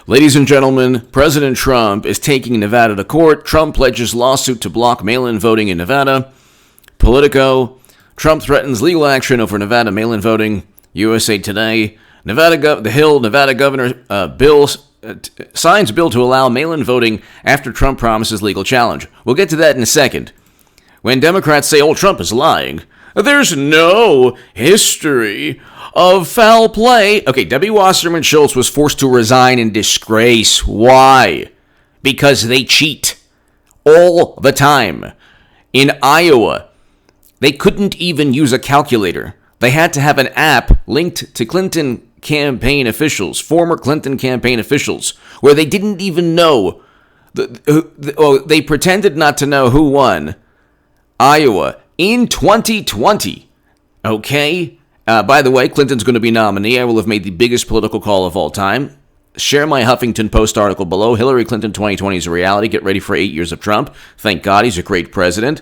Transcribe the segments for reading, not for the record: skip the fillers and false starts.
Ladies and gentlemen, President Trump is taking Nevada to court. Trump pledges lawsuit to block mail-in voting in Nevada. Politico, Trump threatens legal action over Nevada mail-in voting. USA Today, Nevada governor signs bill to allow mail-in voting after Trump promises legal challenge. We'll get to that in a second. When Democrats say, Trump is lying, there's no history of foul play. Okay, Debbie Wasserman Schultz was forced to resign in disgrace. Why? Because they cheat all the time. In Iowa, they couldn't even use a calculator. They had to have an app linked to Clinton campaign officials, former Clinton campaign officials, where they didn't even know. They pretended not to know who won Iowa in 2020. Okay? By the way, Clinton's going to be nominee. I will have made the biggest political call of all time. Share my Huffington Post article below. Hillary Clinton 2020 is a reality. Get ready for 8 years of Trump. Thank God he's a great president.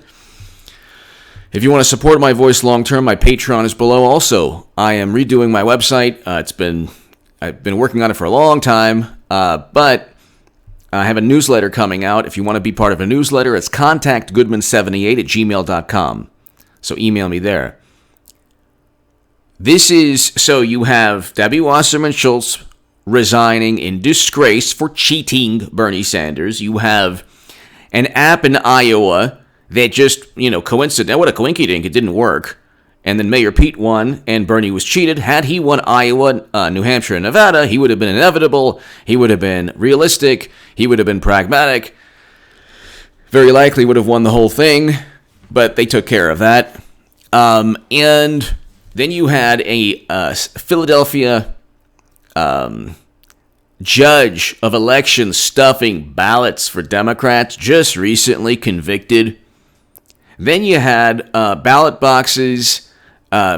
If you want to support my voice long term, my Patreon is below also. I am redoing my website. I've been working on it for a long time, but I have a newsletter coming out. If you want to be part of a newsletter, it's contactgoodman78@gmail.com. So email me there. So you have Debbie Wasserman Schultz resigning in disgrace for cheating Bernie Sanders. You have an app in Iowa that just, coincident. What a coinkydink, it didn't work. And then Mayor Pete won, and Bernie was cheated. Had he won Iowa, New Hampshire, and Nevada, he would have been inevitable. He would have been realistic. He would have been pragmatic. Very likely would have won the whole thing, but they took care of that. And then you had a Philadelphia judge of elections stuffing ballots for Democrats, just recently convicted. Then you had ballot boxes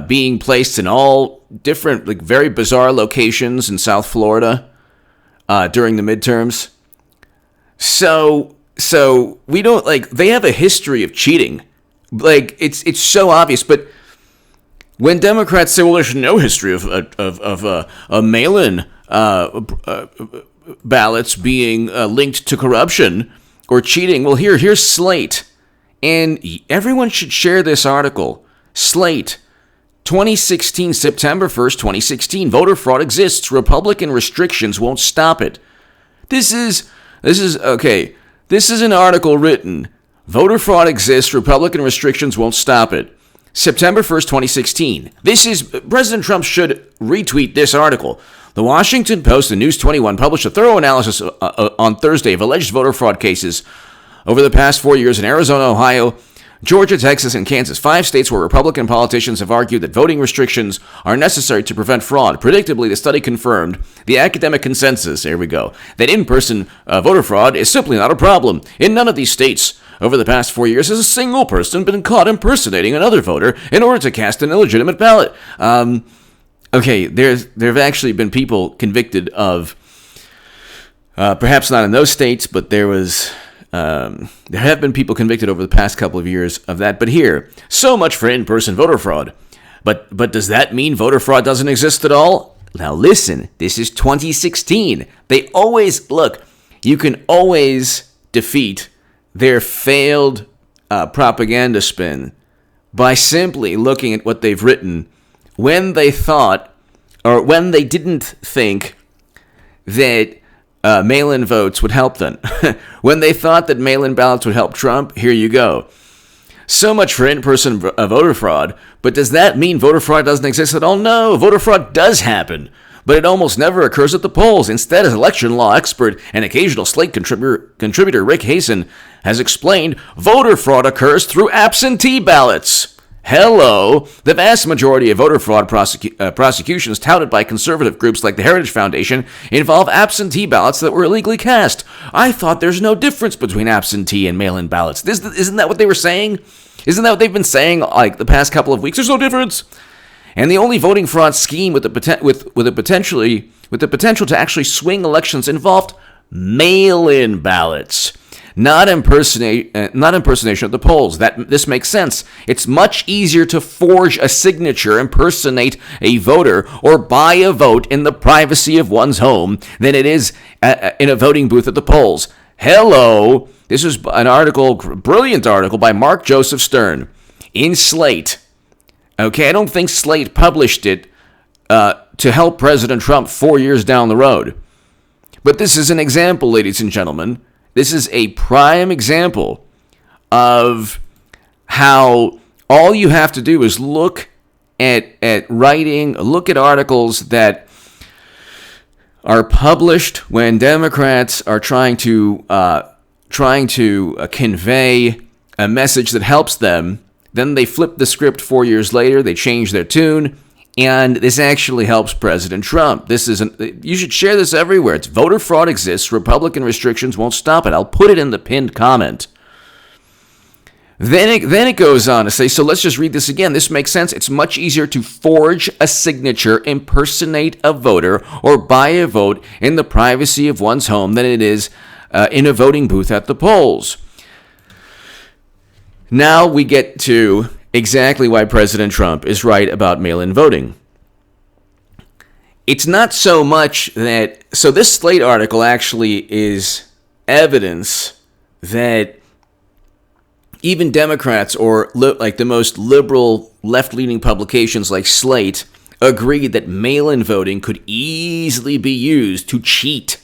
being placed in all different, very bizarre locations in South Florida during the midterms. So we don't, they have a history of cheating. It's so obvious, but when Democrats say, there's no history of a mail-in ballots being linked to corruption or cheating, here's Slate. And everyone should share this article. Slate, 2016, September 1st, 2016. Voter fraud exists. Republican restrictions won't stop it. This is okay. This is an article written. Voter fraud exists. Republican restrictions won't stop it. September 1st, 2016. President Trump should retweet this article. The Washington Post and News 21 published a thorough analysis on Thursday of alleged voter fraud cases over the past 4 years in Arizona, Ohio, Georgia, Texas, and Kansas, 5 states where Republican politicians have argued that voting restrictions are necessary to prevent fraud. Predictably, the study confirmed the academic consensus, that in-person voter fraud is simply not a problem. In none of these states over the past 4 years has a single person been caught impersonating another voter in order to cast an illegitimate ballot. There have actually been people convicted of, perhaps not in those states, but there have been people convicted over the past couple of years of that. But here, so much for in-person voter fraud. But does that mean voter fraud doesn't exist at all? Now listen, this is 2016. They always, you can always defeat their failed propaganda spin by simply looking at what they've written when they didn't think that mail-in votes would help them. When they thought that mail-in ballots would help Trump, here you go. So much for in-person voter fraud, but does that mean voter fraud doesn't exist at all? No, voter fraud does happen, but it almost never occurs at the polls. Instead, as election law expert and occasional Slate contributor Rick Hasen has explained, voter fraud occurs through absentee ballots. Hello! The vast majority of voter fraud prosecutions touted by conservative groups like the Heritage Foundation involve absentee ballots that were illegally cast. I thought there's no difference between absentee and mail-in ballots. Isn't that what they were saying? Isn't that what they've been saying the past couple of weeks? There's no difference. And the only voting fraud scheme with the potential to actually swing elections involved mail-in ballots. not impersonation at the polls. This makes sense. It's much easier to forge a signature, impersonate a voter, or buy a vote in the privacy of one's home than it is in a voting booth at the polls. Hello. This is an article, brilliant article by Mark Joseph Stern in Slate. Okay, I don't think Slate published it to help President Trump 4 years down the road. But this is an example, ladies and gentlemen. This is a prime example of how all you have to do is look at writing, look at articles that are published when Democrats are trying to convey a message that helps them. Then they flip the script 4 years later. They change their tune. And this actually helps President Trump. You should share this everywhere. It's voter fraud exists. Republican restrictions won't stop it. I'll put it in the pinned comment. Then it goes on to say, so let's just read this again. This makes sense. It's much easier to forge a signature, impersonate a voter, or buy a vote in the privacy of one's home than it is in a voting booth at the polls. Now we get to exactly why President Trump is right about mail-in voting. It's not so much that... So this Slate article actually is evidence that even Democrats or like the most liberal left-leaning publications like Slate agreed that mail-in voting could easily be used to cheat.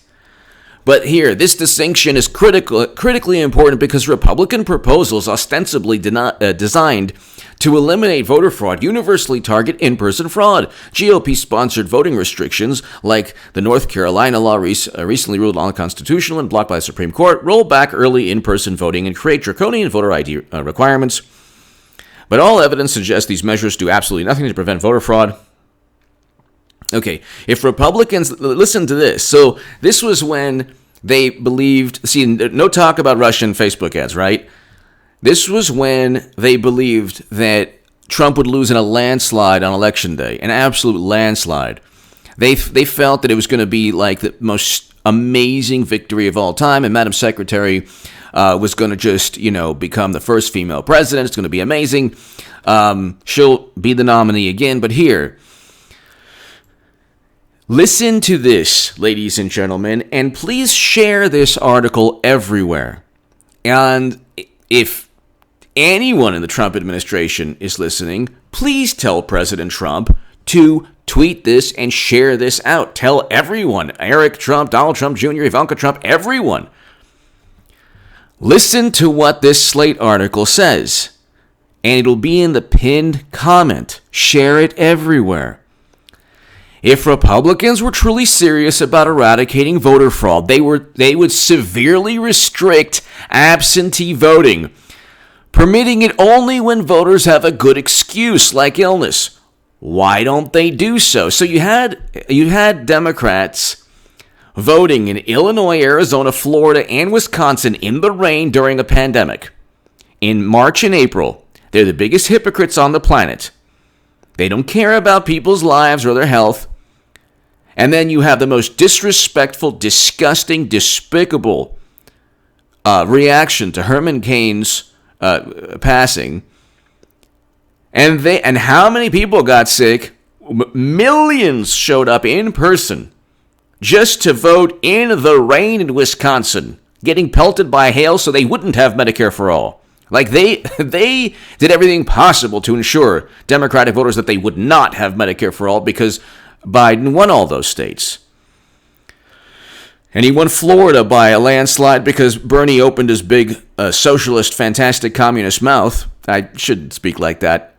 But here, this distinction is critically important because Republican proposals ostensibly designed to eliminate voter fraud universally target in-person fraud. GOP-sponsored voting restrictions, like the North Carolina law recently ruled unconstitutional and blocked by the Supreme Court, roll back early in-person voting and create draconian voter ID requirements. But all evidence suggests these measures do absolutely nothing to prevent voter fraud. Okay, if Republicans, listen to this. So this was when they believed, see, no talk about Russian Facebook ads, right? This was when they believed that Trump would lose in a landslide on Election Day, an absolute landslide. They felt that it was going to be like the most amazing victory of all time, and Madam Secretary was going to just, become the first female president. It's going to be amazing. She'll be the nominee again, but here... Listen to this, ladies and gentlemen, and please share this article everywhere. And if anyone in the Trump administration is listening, please tell President Trump to tweet this and share this out. Tell everyone, Eric Trump, Donald Trump Jr., Ivanka Trump, everyone. Listen to what this Slate article says, and it'll be in the pinned comment. Share it everywhere. If Republicans were truly serious about eradicating voter fraud, they would severely restrict absentee voting, permitting it only when voters have a good excuse like illness. Why don't they do so? So you had Democrats voting in Illinois, Arizona, Florida, and Wisconsin in the rain during a pandemic. In March and April, they're the biggest hypocrites on the planet. They don't care about people's lives or their health. And then you have the most disrespectful, disgusting, despicable reaction to Herman Cain's passing. And how many people got sick? Millions showed up in person just to vote in the rain in Wisconsin, getting pelted by hail so they wouldn't have Medicare for all. Like they did everything possible to ensure Democratic voters that they would not have Medicare for all because Biden won all those states. And he won Florida by a landslide because Bernie opened his big socialist, fantastic communist mouth. I shouldn't speak like that.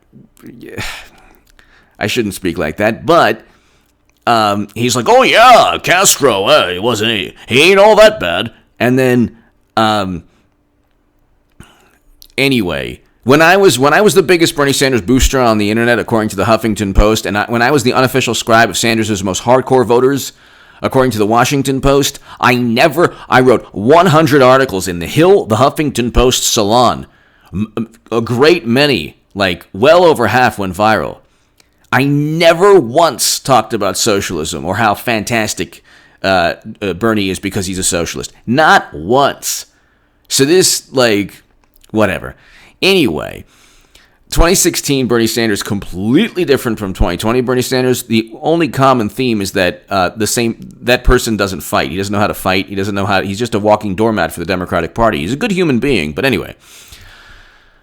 I shouldn't speak like that. But he's like, oh yeah, Castro, he ain't all that bad. And then, anyway... When I was the biggest Bernie Sanders booster on the internet, according to the Huffington Post, and when I was the unofficial scribe of Sanders' most hardcore voters, according to the Washington Post, I wrote 100 articles in the Hill, the Huffington Post Salon. A great many, like well over half went viral. I never once talked about socialism or how fantastic Bernie is because he's a socialist. Not once. So this, whatever. Anyway, 2016 Bernie Sanders completely different from 2020 Bernie Sanders. The only common theme is that that person doesn't fight. He doesn't know how to fight. He doesn't know how. He's just a walking doormat for the Democratic Party. He's a good human being, but anyway.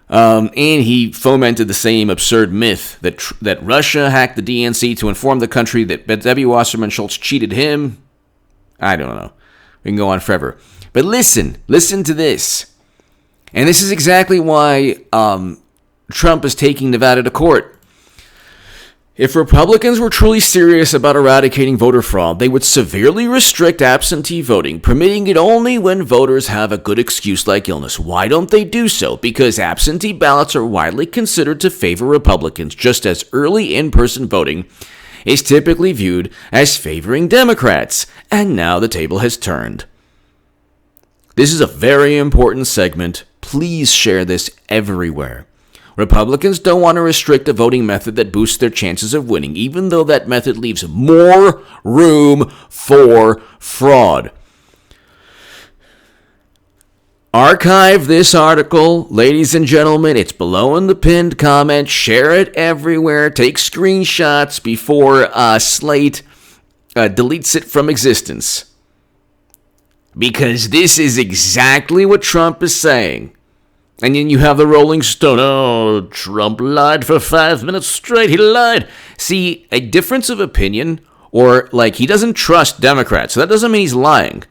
And he fomented the same absurd myth that Russia hacked the DNC to inform the country that Debbie Wasserman Schultz cheated him. I don't know. We can go on forever. But listen to this. And this is exactly why Trump is taking Nevada to court. If Republicans were truly serious about eradicating voter fraud, they would severely restrict absentee voting, permitting it only when voters have a good excuse like illness. Why don't they do so? Because absentee ballots are widely considered to favor Republicans, just as early in-person voting is typically viewed as favoring Democrats. And now the table has turned. This is a very important segment. Please share this everywhere. Republicans don't want to restrict a voting method that boosts their chances of winning, even though that method leaves more room for fraud. Archive this article, ladies and gentlemen. It's below in the pinned comment. Share it everywhere. Take screenshots before Slate deletes it from existence. Because this is exactly what Trump is saying. And then you have the Rolling Stone. Oh, Trump lied for 5 minutes straight. He lied. See, a difference of opinion, or he doesn't trust Democrats. So that doesn't mean he's lying.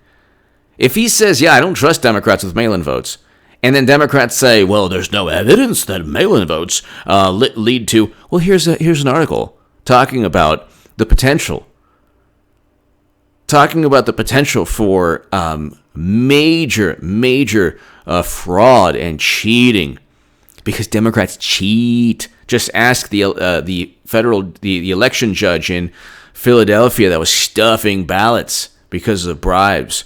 If he says, I don't trust Democrats with mail-in votes, and then Democrats say, well, there's no evidence that mail-in votes lead to. Well, here's an article talking about the potential. Talking about the potential for major fraud and cheating, because Democrats cheat. Just ask the election judge in Philadelphia that was stuffing ballots because of bribes.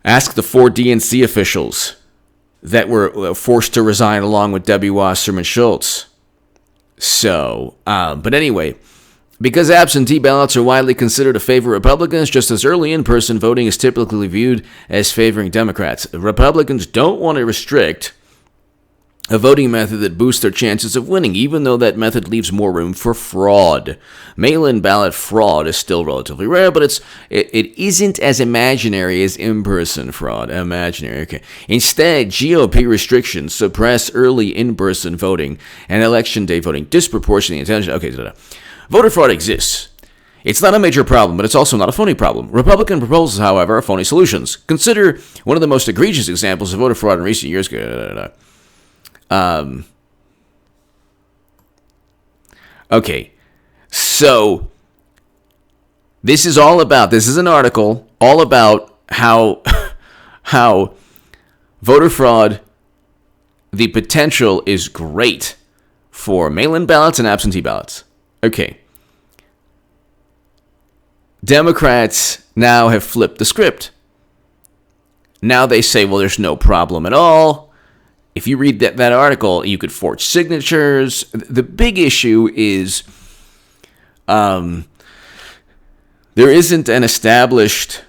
Ask the 4 DNC officials that were forced to resign along with Debbie Wasserman Schultz. So, but anyway. Because absentee ballots are widely considered to favor Republicans, just as early in-person voting is typically viewed as favoring Democrats. Republicans don't want to restrict a voting method that boosts their chances of winning, even though that method leaves more room for fraud. Mail-in ballot fraud is still relatively rare, but it isn't as imaginary as in-person fraud. Imaginary, okay. Instead, GOP restrictions suppress early in-person voting and election day voting disproportionately intentionally. Okay, voter fraud exists. It's not a major problem, but it's also not a phony problem. Republican proposals, however, are phony solutions. Consider one of the most egregious examples of voter fraud in recent years. Okay, so this is an article all about how voter fraud, the potential is great for mail-in ballots and absentee ballots. Okay. Democrats now have flipped the script. Now they say, well, there's no problem at all. If you read that article, you could forge signatures. The big issue is there isn't an established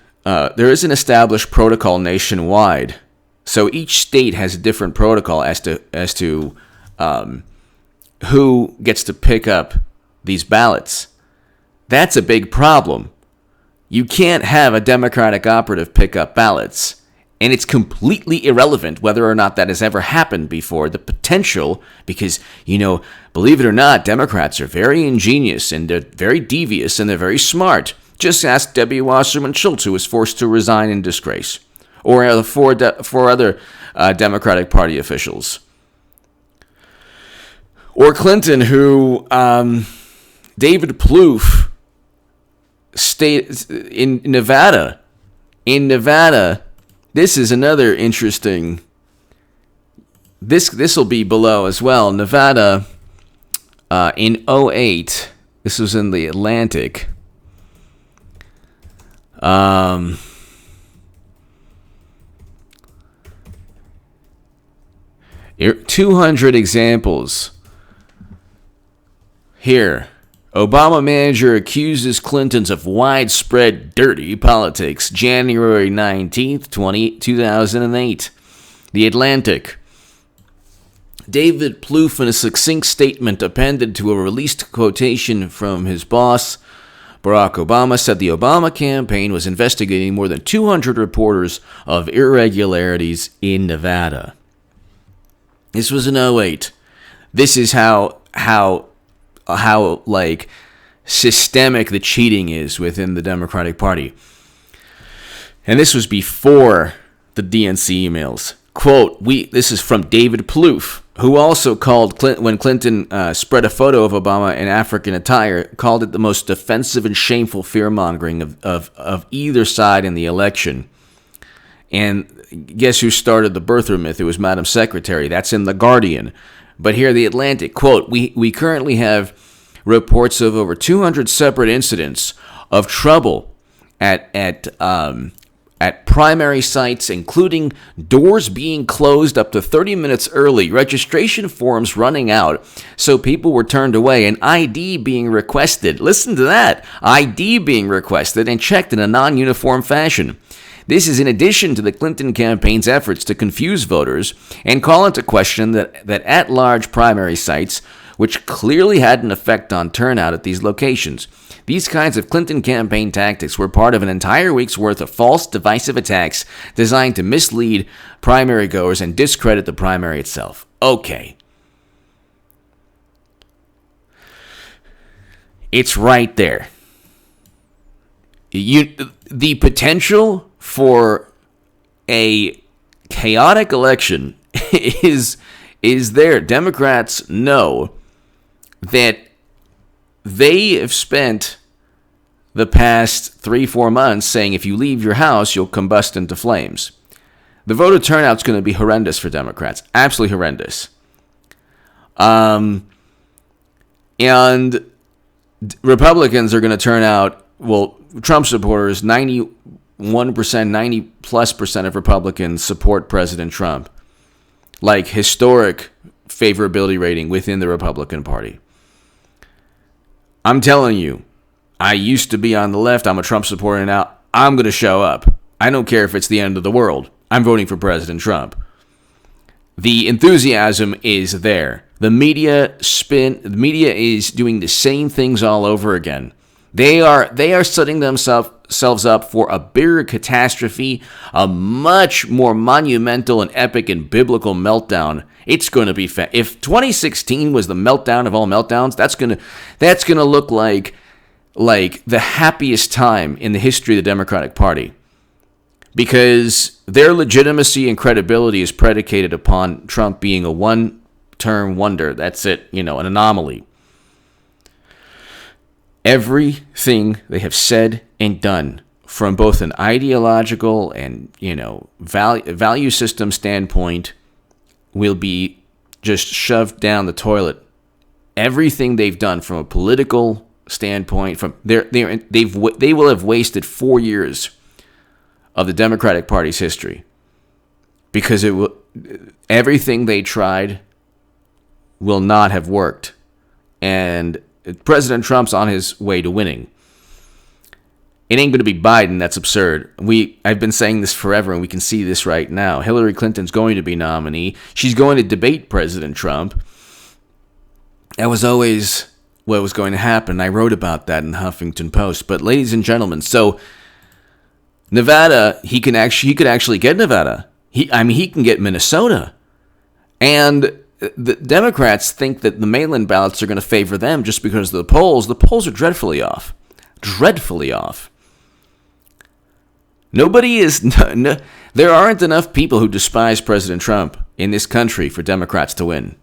protocol nationwide. So each state has a different protocol as to who gets to pick up these ballots. That's a big problem. You can't have a Democratic operative pick up ballots, and it's completely irrelevant whether or not that has ever happened before. The potential, because, believe it or not, Democrats are very ingenious, and they're very devious, and they're very smart. Just ask Debbie Wasserman Schultz, who was forced to resign in disgrace, or the four other Democratic Party officials. Or Clinton, who David Plouffe stayed in Nevada. In Nevada, this is another interesting. This will be below as well. Nevada, in 2008, this was in the Atlantic. 200 examples here Obama manager accuses Clintons of widespread dirty politics. January 19th, 2008. The Atlantic. David Plouffe, in a succinct statement appended to a released quotation from his boss, Barack Obama, said the Obama campaign was investigating more than 200 reporters of irregularities in Nevada. This was in 2008. This is how like systemic the cheating is within the Democratic Party. And this was before the DNC emails. Quote, this is from David Plouffe, who also called when Clinton spread a photo of Obama in African attire, called it the most offensive and shameful fear-mongering of either side in the election. And guess who started the birther myth? It was Madam Secretary. That's in The Guardian. But here, The Atlantic, quote, we currently have reports of over 200 separate incidents of trouble at primary sites, including doors being closed up to 30 minutes early, registration forms running out, so people were turned away, and ID being requested. Listen to that. ID being requested and checked in a non-uniform fashion. This is in addition to the Clinton campaign's efforts to confuse voters and call into question that at-large primary sites, which clearly had an effect on turnout at these locations. These kinds of Clinton campaign tactics were part of an entire week's worth of false, divisive attacks designed to mislead primary goers and discredit the primary itself. Okay. It's right there. The potential for a chaotic election is there. Democrats know that they have spent the past 3-4 months saying if you leave your house, you'll combust into flames. The voter turnout's going to be horrendous for Democrats. Absolutely horrendous. And Republicans are going to turn out, well, Trump supporters, 91%, 90+% of Republicans support President Trump. Like historic favorability rating within the Republican Party. I'm telling you, I used to be on the left. I'm a Trump supporter now. I'm going to show up. I don't care if it's the end of the world. I'm voting for President Trump. The enthusiasm is there. The media is doing the same things all over again. They are setting themselves up for a bigger catastrophe, a much more monumental and epic and biblical meltdown. It's going to be if 2016 was the meltdown of all meltdowns, that's going to look like the happiest time in the history of the Democratic Party, because their legitimacy and credibility is predicated upon Trump being a one-term wonder. That's it, an anomaly. Everything they have said and done from both an ideological and, value system standpoint will be just shoved down the toilet. Everything they've done from a political standpoint, they will have wasted 4 years of the Democratic Party's history, because everything they tried will not have worked, and President Trump's on his way to winning. It ain't going to be Biden. That's absurd. I've been saying this forever, and we can see this right now. Hillary Clinton's going to be nominee. She's going to debate President Trump. That was always what was going to happen. I wrote about that in the Huffington Post. But ladies and gentlemen, so Nevada, he could actually get Nevada. He can get Minnesota. And the Democrats think that the mail-in ballots are going to favor them just because of the polls. The polls are dreadfully off. Dreadfully off. There aren't enough people who despise President Trump in this country for Democrats to win.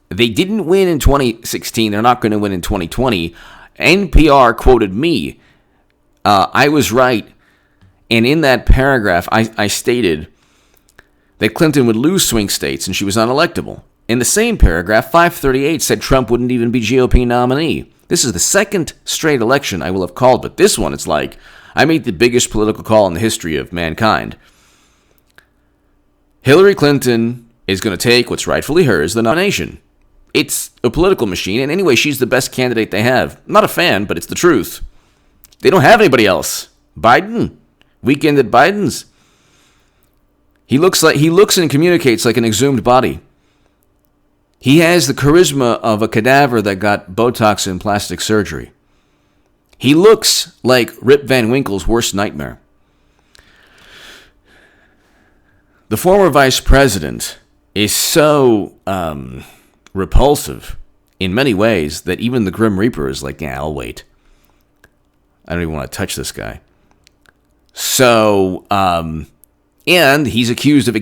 They didn't win in 2016. They're not going to win in 2020. NPR quoted me. I was right. And in that paragraph, I stated that Clinton would lose swing states and she was unelectable. In the same paragraph, 538 said Trump wouldn't even be GOP nominee. This is the second straight election I will have called, but this one, it's like I made the biggest political call in the history of mankind. Hillary Clinton is going to take what's rightfully hers, the nomination. It's a political machine, and anyway, she's the best candidate they have. I'm not a fan, but it's the truth. They don't have anybody else. Biden, weekend at Biden's. He looks and communicates like an exhumed body. He has the charisma of a cadaver that got Botox and plastic surgery. He looks like Rip Van Winkle's worst nightmare. The former vice president is so repulsive in many ways that even the Grim Reaper is like, yeah, I'll wait. I don't even want to touch this guy. So, and he's accused of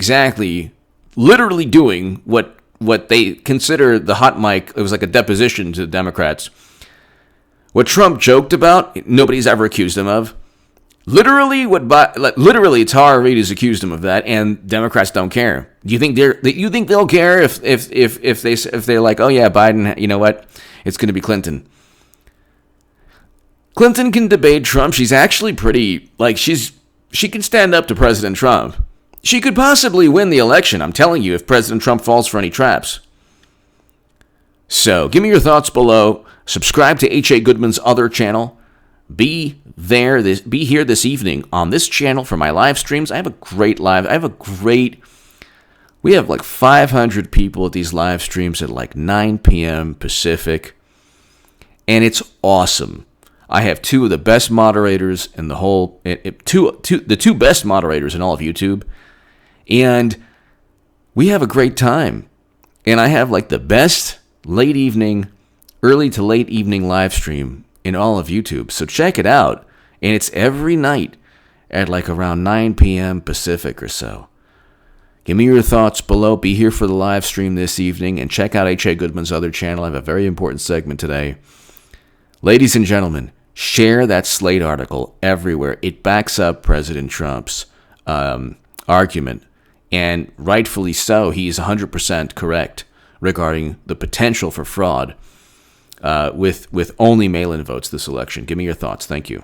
literally doing what they consider the hot mic. It was like a deposition to the Democrats. What Trump joked about, nobody's ever accused him of. Literally, Tara Reid has accused him of that, and Democrats don't care. Do you think they'll care if they're like, oh yeah, Biden, you know what? It's going to be Clinton. Clinton can debate Trump. She's actually pretty, she can stand up to President Trump. She could possibly win the election, I'm telling you, if President Trump falls for any traps. So, give me your thoughts below. Subscribe to H.A. Goodman's other channel. Be here this evening on this channel for my live streams. We have like 500 people at these live streams at like 9 p.m. Pacific. And it's awesome. I have two of the best moderators in the whole, the two best moderators in all of YouTube. And we have a great time. And I have like the best early to late evening live stream in all of YouTube. So check it out. And it's every night at like around 9 p.m. Pacific or so. Give me your thoughts below. Be here for the live stream this evening. And check out H.A. Goodman's other channel. I have a very important segment today. Ladies and gentlemen, share that Slate article everywhere. It backs up President Trump's argument. And rightfully so. He is 100% correct regarding the potential for fraud with only mail-in votes this election. Give me your thoughts. Thank you.